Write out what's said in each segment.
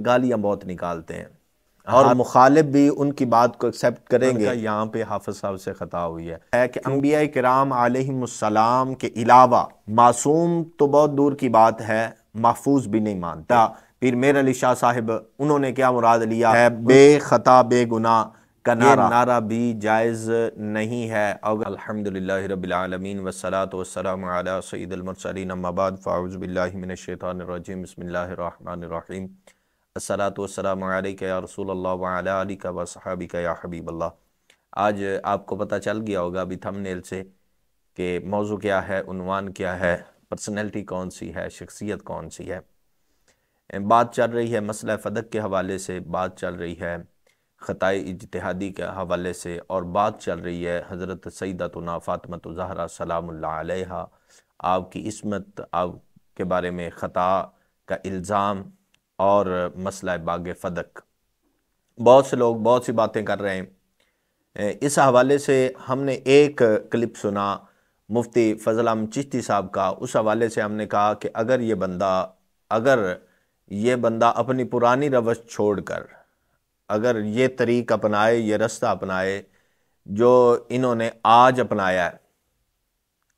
گالیاں بہت نکالتے ہیں اور مخالف بھی ان کی بات کو ایکسیپٹ کریں گے۔ یہاں پہ حافظ صاحب سے خطا ہوئی ہے کہ انبیاء کرام علیہم السلام کے علاوہ معصوم تو بہت دور کی بات ہے، محفوظ بھی نہیں مانتا۔ پھر میر علی شاہ صاحب انہوں نے کیا مراد لیا ہے؟ بے خطا بے گناہ کا نعرہ بھی جائز نہیں ہے۔ الحمدللہ رب العالمین والصلاة والسلام علی سید المرسلین، اما بعد فاعوذ باللہ من الشیطان الرجیم، بسم اللہ الرحمن الرحیم، الصلاة والسلام علیک یا رسول اللہ وعلی آلک وصحابک یا حبیب اللہ۔ آج آپ کو پتہ چل گیا ہوگا ابھی تھمبنیل سے کہ موضوع کیا ہے، عنوان کیا ہے، پرسنالٹی کون سی ہے، شخصیت کون سی ہے۔ بات چل رہی ہے مسئلہ فدق کے حوالے سے، بات چل رہی ہے خطائے اجتہادی کے حوالے سے، اور بات چل رہی ہے حضرت سیدتنا فاطمہ الزہرا سلام اللہ علیہا، آپ کی عصمت، آپ کے بارے میں خطا کا الزام اور مسئلہ باغ فدق۔ بہت سے لوگ بہت سی باتیں کر رہے ہیں۔ اس حوالے سے ہم نے ایک کلپ سنا مفتی فضل احمد چشتی صاحب کا، اس حوالے سے ہم نے کہا کہ اگر یہ بندہ اپنی پرانی روش چھوڑ کر اگر یہ طریق اپنائے، یہ رستہ اپنائے جو انہوں نے آج اپنایا ہے،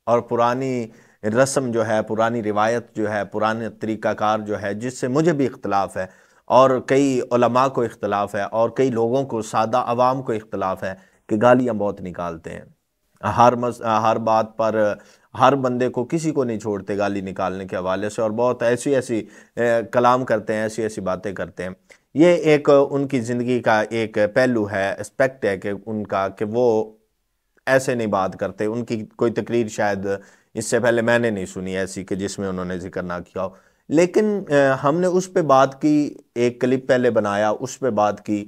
اور پرانی رسم جو ہے، پرانی روایت جو ہے، پرانے طریقہ کار جو ہے، جس سے مجھے بھی اختلاف ہے اور کئی علماء کو اختلاف ہے اور کئی لوگوں کو، سادہ عوام کو اختلاف ہے کہ گالیاں بہت نکالتے ہیں ہر بات پر، ہر بندے کو، کسی کو نہیں چھوڑتے گالی نکالنے کے حوالے سے، اور بہت ایسی کلام کرتے ہیں، ایسی باتیں کرتے ہیں۔ یہ ایک ان کی زندگی کا ایک پہلو ہے، اسپیکٹ ہے کہ ان کا، کہ وہ ایسے نہیں بات کرتے۔ ان کی کوئی تقریر شاید اس سے پہلے میں نے نہیں سنی ایسی کہ جس میں انہوں نے ذکر نہ کیا ہو، لیکن ہم نے اس پہ بات کی، ایک کلپ پہلے بنایا، اس پہ بات کی،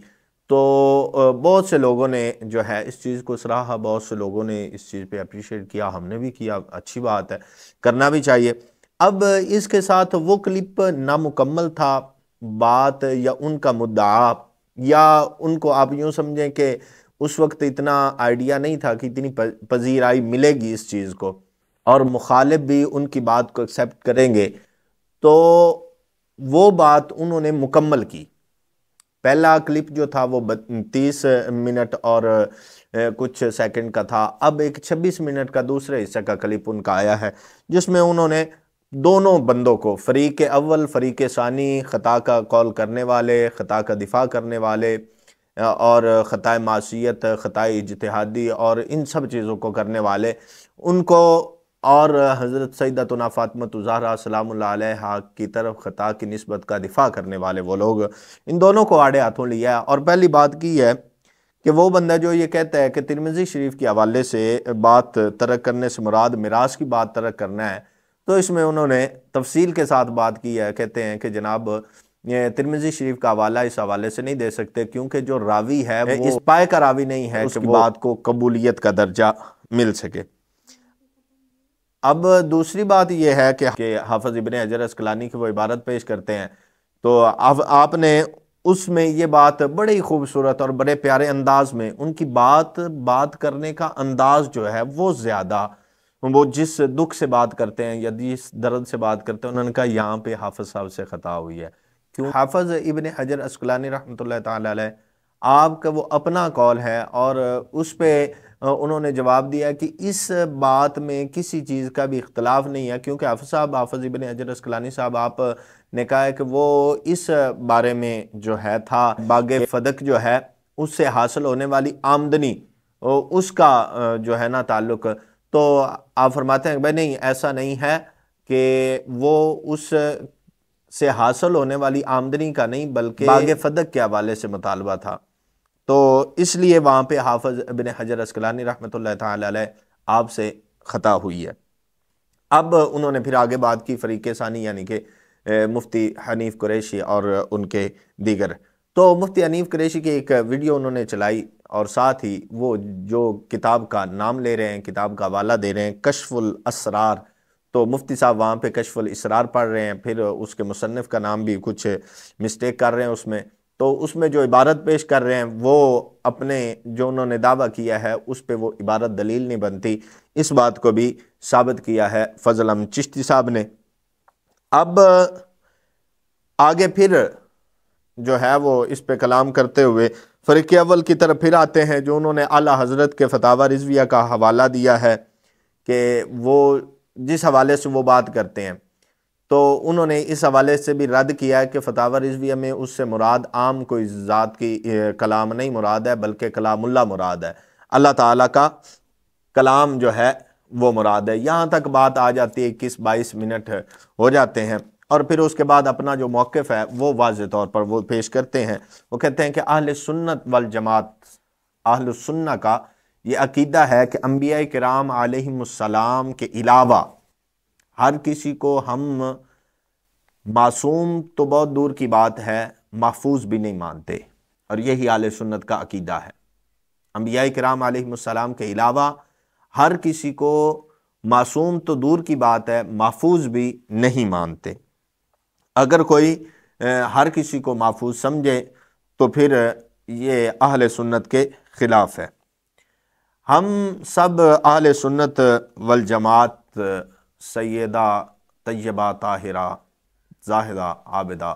تو بہت سے لوگوں نے جو ہے اس چیز کو سراہا، بہت سے لوگوں نے اس چیز پہ اپریشیٹ کیا، ہم نے بھی کیا، اچھی بات ہے، کرنا بھی چاہیے۔ اب اس کے ساتھ وہ کلپ نامکمل تھا، بات یا ان کا مدعا، یا ان کو آپ یوں سمجھیں کہ اس وقت اتنا آئیڈیا نہیں تھا کہ اتنی پذیرائی ملے گی اس چیز کو، اور مخالف بھی ان کی بات کو ایکسیپٹ کریں گے، تو وہ بات انہوں نے مکمل کی۔ پہلا کلپ جو تھا وہ 30 منٹ اور کچھ سیکنڈ کا تھا، اب ایک 26 منٹ کا دوسرے حصے کا کلپ ان کا آیا ہے، جس میں انہوں نے دونوں بندوں کو، فریق اول فریق ثانی، خطا کا قول کرنے والے، خطا کا دفاع کرنے والے، اور خطائے معصیت، خطائے اجتہادی اور ان سب چیزوں کو کرنے والے، ان کو، اور حضرت سیدتنا فاطمہ الزہرا سلام اللہ علیہا کی طرف خطا کی نسبت کا دفاع کرنے والے وہ لوگ، ان دونوں کو آڑے ہاتھوں لیا ہے۔ اور پہلی بات کی ہے کہ وہ بندہ جو یہ کہتا ہے کہ ترمذی شریف کے حوالے سے بات ترک کرنے سے مراد میراث کی بات ترک کرنا ہے، تو اس میں انہوں نے تفصیل کے ساتھ بات کی ہے۔ کہتے ہیں کہ جناب یہ ترمذی شریف کا حوالہ اس حوالے سے نہیں دے سکتے کیونکہ جو راوی ہے وہ اس پائے کا راوی نہیں ہے اس کی بات کو قبولیت کا درجہ مل سکے۔ اب دوسری بات یہ ہے کہ حافظ ابن حجر عسقلانی کی وہ عبارت پیش کرتے ہیں، تو آپ نے اس میں یہ بات بڑے ہی خوبصورت اور بڑے پیارے انداز میں، ان کی بات کرنے کا انداز جو ہے وہ زیادہ، وہ جس دکھ سے بات کرتے ہیں یا جس درد سے بات کرتے ہیں، انہوں نے کہا یہاں پہ حافظ صاحب سے خطا ہوئی ہے۔ کیوں؟ حافظ ابن حجر عسقلانی رحمۃ اللہ تعالی علیہ، آپ کا وہ اپنا قول ہے، اور اس پہ انہوں نے جواب دیا کہ اس بات میں کسی چیز کا بھی اختلاف نہیں ہے، کیونکہ حافظ ابن حجر عسقلانی صاحب، آپ نے کہا ہے کہ وہ اس بارے میں جو ہے تھا، باغ فدق جو ہے اس سے حاصل ہونے والی آمدنی، اس کا جو ہے نا تعلق، تو آپ فرماتے ہیں کہ بھائی نہیں، ایسا نہیں ہے کہ وہ اس سے حاصل ہونے والی آمدنی کا نہیں، بلکہ باغ فدق کے حوالے سے مطالبہ تھا، تو اس لیے وہاں پہ حافظ ابن حجر عسقلانی رحمۃ اللہ تعالی علیہ آپ سے خطا ہوئی ہے۔ اب انہوں نے پھر آگے بات کی فریق ثانی، یعنی کہ مفتی حنیف قریشی اور ان کے دیگر، تو مفتی حنیف قریشی کی ایک ویڈیو انہوں نے چلائی، اور ساتھ ہی وہ جو کتاب کا نام لے رہے ہیں، کتاب کا حوالہ دے رہے ہیں، کشف الاسرار، تو مفتی صاحب وہاں پہ کشف الاسرار پڑھ رہے ہیں، پھر اس کے مصنف کا نام بھی کچھ مسٹیک کر رہے ہیں اس میں، تو اس میں جو عبارت پیش کر رہے ہیں وہ اپنے جو انہوں نے دعویٰ کیا ہے اس پہ وہ عبارت دلیل نہیں بنتی، اس بات کو بھی ثابت کیا ہے فضل احمد چشتی صاحب نے۔ اب آگے پھر جو ہے وہ اس پہ کلام کرتے ہوئے فریق اول کی طرف پھر آتے ہیں، جو انہوں نے اعلیٰ حضرت کے فتاوی رضویہ کا حوالہ دیا ہے کہ وہ جس حوالے سے وہ بات کرتے ہیں، تو انہوں نے اس حوالے سے بھی رد کیا ہے کہ فتاوی رضویہ میں اس سے مراد عام کوئی ذات کی کلام نہیں مراد ہے، بلکہ کلام اللہ مراد ہے، اللہ تعالیٰ کا کلام جو ہے وہ مراد ہے۔ یہاں تک بات آ جاتی ہے، 21-22 منٹ ہو جاتے ہیں، اور پھر اس کے بعد اپنا جو موقف ہے وہ واضح طور پر وہ پیش کرتے ہیں۔ وہ کہتے ہیں کہ اہل سنت والجماعت، اہل سنہ کا یہ عقیدہ ہے کہ انبیاء کرام علیہم السلام کے علاوہ ہر کسی کو ہم معصوم تو بہت دور کی بات ہے، محفوظ بھی نہیں مانتے، اور یہی اہل سنت کا عقیدہ ہے۔ انبیاء کرام علیہم السلام کے علاوہ ہر کسی کو معصوم تو دور کی بات ہے، محفوظ بھی نہیں مانتے۔ اگر کوئی ہر کسی کو محفوظ سمجھے تو پھر یہ اہل سنت کے خلاف ہے۔ ہم سب اہل سنت والجماعت سیدہ طیبہ طاہرہ زاہدہ عابدہ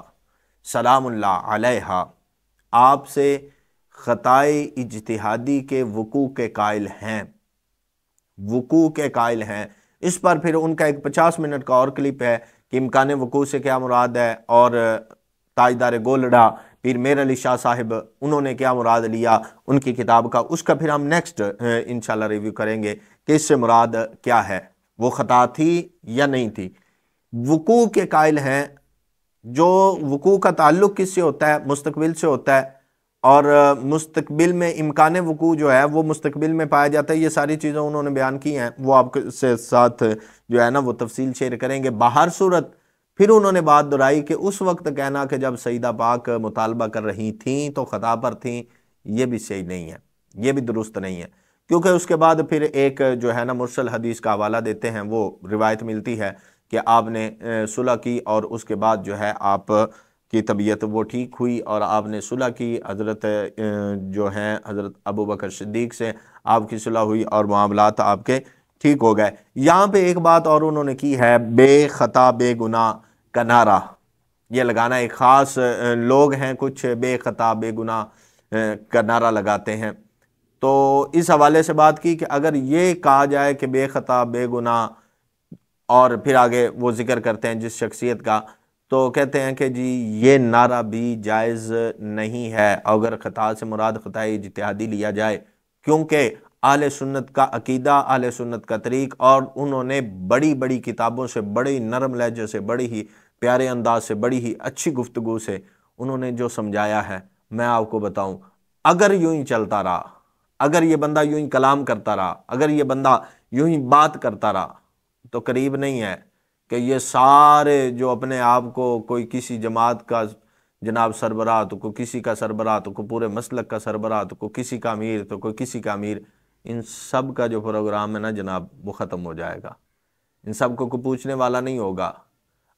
سلام اللہ علیہا آپ سے خطائے اجتہادی کے وقوع کے قائل ہیں، وقوع کے قائل ہیں۔ اس پر پھر ان کا ایک 50 منٹ کا اور کلپ ہے کہ امکان وقوع سے کیا مراد ہے، اور تاجدار گولڑا پیر میر علی شاہ صاحب انہوں نے کیا مراد لیا ان کی کتاب کا، اس کا پھر ہم نیکسٹ انشاءاللہ ریویو کریں گے کہ اس سے مراد کیا ہے، وہ خطا تھی یا نہیں تھی۔ وقوع کے قائل ہیں، جو وقوع کا تعلق کس سے ہوتا ہے؟ مستقبل سے ہوتا ہے، اور مستقبل میں امکان وقوع جو ہے وہ مستقبل میں پایا جاتا ہے۔ یہ ساری چیزیں انہوں نے بیان کی ہیں، وہ آپ سے ساتھ جو ہے نا وہ تفصیل شیئر کریں گے۔ باہر صورت پھر انہوں نے بات دہرائی کہ اس وقت کہنا کہ جب سیدہ پاک مطالبہ کر رہی تھیں تو خطا پر تھیں، یہ بھی صحیح نہیں ہے، یہ بھی درست نہیں ہے، کیونکہ اس کے بعد پھر ایک جو ہے نا مرسل حدیث کا حوالہ دیتے ہیں، وہ روایت ملتی ہے کہ آپ نے صلح کی اور اس کے بعد جو ہے آپ کی طبیعت وہ ٹھیک ہوئی اور آپ نے صلح کی، حضرت جو ہیں حضرت ابوبکر صدیق سے آپ کی صلح ہوئی اور معاملات آپ کے ٹھیک ہو گئے۔ یہاں پہ ایک بات اور انہوں نے کی ہے، بے خطا بے گناہ کا نعرہ یہ لگانا، ایک خاص لوگ ہیں کچھ بے خطا بے گناہ کا نعرہ لگاتے ہیں۔ تو اس حوالے سے بات کی کہ اگر یہ کہا جائے کہ بے خطا بے گناہ، اور پھر آگے وہ ذکر کرتے ہیں جس شخصیت کا، تو کہتے ہیں کہ جی یہ نعرہ بھی جائز نہیں ہے اگر خطا سے مراد خطا اجتہادی لیا جائے، کیونکہ اہل سنت کا عقیدہ، اہل سنت کا طریق، اور انہوں نے بڑی بڑی کتابوں سے، بڑی نرم لہجے سے، بڑی ہی پیارے انداز سے، بڑی ہی اچھی گفتگو سے انہوں نے جو سمجھایا ہے، میں آپ کو بتاؤں، اگر یوں ہی چلتا رہا، اگر یہ بندہ یوں ہی کلام کرتا رہا، اگر یہ بندہ یوں ہی بات کرتا رہا، تو قریب نہیں ہے کہ یہ سارے جو اپنے آپ کو کوئی کسی جماعت کا جناب سربراہ، تو کوئی کسی کا سربراہ، تو کوئی پورے مسلک کا سربراہ، تو کوئی کسی کا امیر، تو کوئی کسی کا امیر، ان سب کا جو پروگرام ہے نا جناب وہ ختم ہو جائے گا، ان سب کو کوئی پوچھنے والا نہیں ہوگا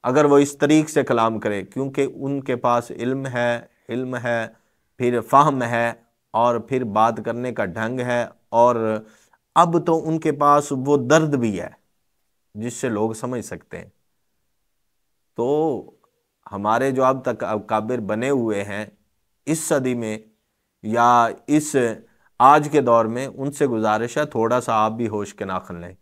اگر وہ اس طریق سے کلام کرے، کیونکہ ان کے پاس علم ہے، پھر فہم ہے، اور پھر بات کرنے کا ڈھنگ ہے، اور اب تو ان کے پاس وہ درد بھی ہے جس سے لوگ سمجھ سکتے ہیں۔ تو ہمارے جو اب تک اکابر بنے ہوئے ہیں اس صدی میں یا اس آج کے دور میں، ان سے گزارش ہے تھوڑا سا آپ بھی ہوش کے ناخن لیں۔